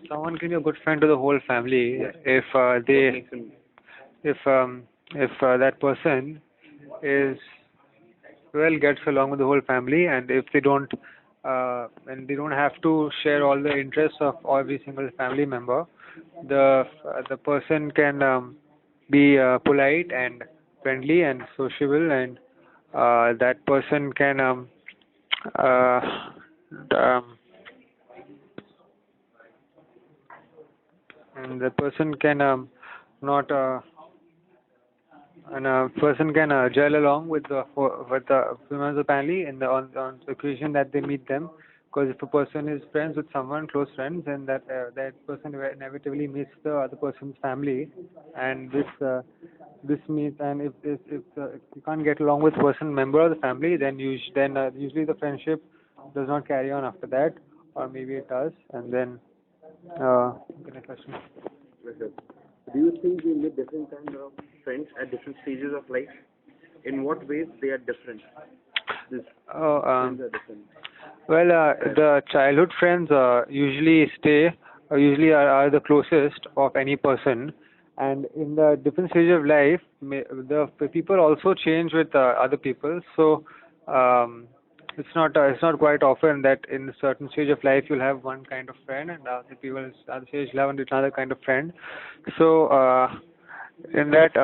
someone can be a good friend to the whole family if What makes him? that person is well gets along with the whole family, and if they don't and they don't have to share all the interests of every single family member, the person can be polite and friendly and sociable, and that person can uh, um, and the person can not and a person can gel along with the members of the family in the on the occasion that they meet them. Because if a person is friends with someone, close friends, then that person inevitably meets the other person's family, and this means, and if you can't get along with person member of the family, then usually the friendship does not carry on after that, or maybe it does, and then the next question. Okay. Do you think we meet different kind of friends at different stages of life? In what ways they are different? These Oh, friends are different. well, the childhood friends usually are the closest of any person, and in the different stage of life, the people also change with other people. So, it's not quite often that in a certain stage of life you'll have one kind of friend, and other stage you'll have another kind of friend. So, in that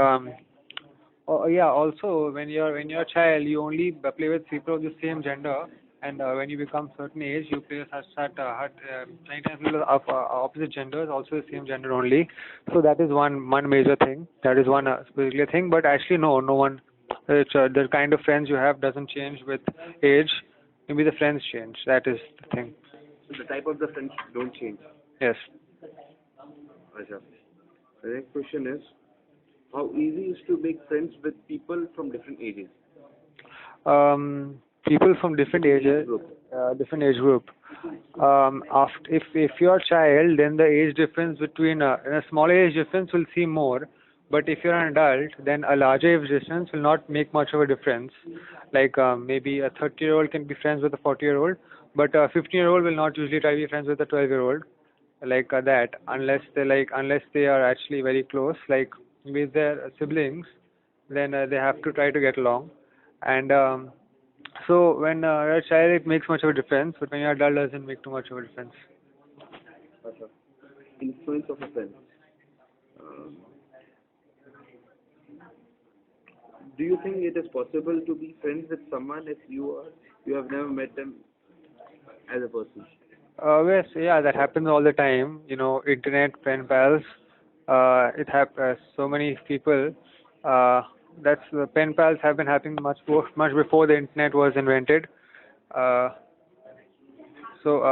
oh, yeah. Also, when you're a child, you only play with people of the same gender, and when you become certain age, you play with many times people of opposite genders, also the same gender only. So that is one major thing. That is one particular thing. But actually, no one. The kind of friends you have doesn't change with age. Maybe the friends change. That is the thing. So the type of the friends don't change. Yes. Acha. The next question is, how easy is to make friends with people from different ages? People from different ages, Group. different age group. After if you're a child, then the age difference between in a small age difference will seem more, but if you're an adult, then a larger age difference will not make much of a difference. Like maybe a 30-year-old can be friends with a 40-year-old, but a 15-year-old will not usually try to be friends with a 12-year-old, like that, unless they are actually very close, like with their siblings, then they have to try to get along, and so when you're a child, it makes much of a difference, but when you're adult, it doesn't make too much of a difference. Acha. Influence of a friend. Um, do you think it is possible to be friends with someone if you have never met them as a person? Yes, yeah, that happens all the time. Internet pen pals. So many people. That's pen pals have been happening much before the internet was invented. Uh, so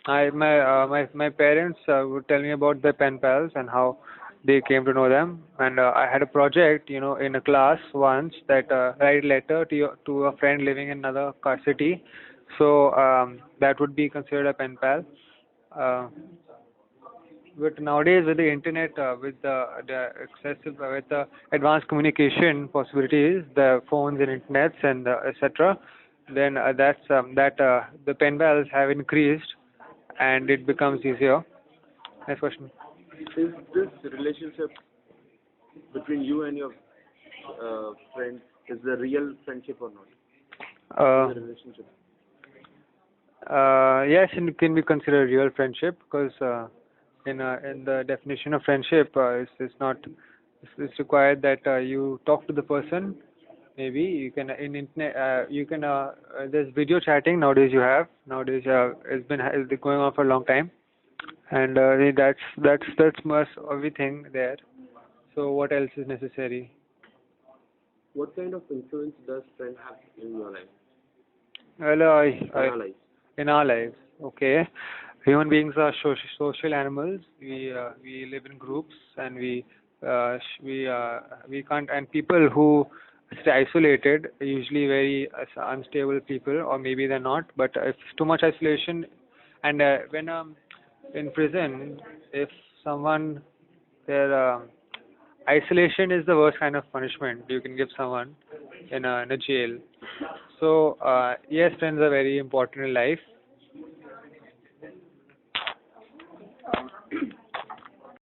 I my parents would tell me about their pen pals and how they came to know them. And I had a project, in a class once that write a letter to a friend living in another city. So that would be considered a pen pal. Uh, but nowadays, with the internet, with the advanced communication possibilities, the phones and internets and etc., then the pen pals have increased, and it becomes easier. Next question. Is this relationship between you and your friend is the real friendship or not? Uh, The relationship. yes, it can be considered real friendship because in the definition of friendship, it's not it's required that you talk to the person. Maybe you can in internet you can there's video chatting nowadays. It's been going on for a long time, and that's much everything there. So what else is necessary? What kind of influence does friend have in your life? Well, In our life? in our lives, okay. Human beings are social animals. We live in groups, and we can't. And people who stay isolated, usually very unstable people, or maybe they're not. But if too much isolation, and when in prison, if someone their isolation is the worst kind of punishment you can give someone in a jail. So yes, friends are very important in life,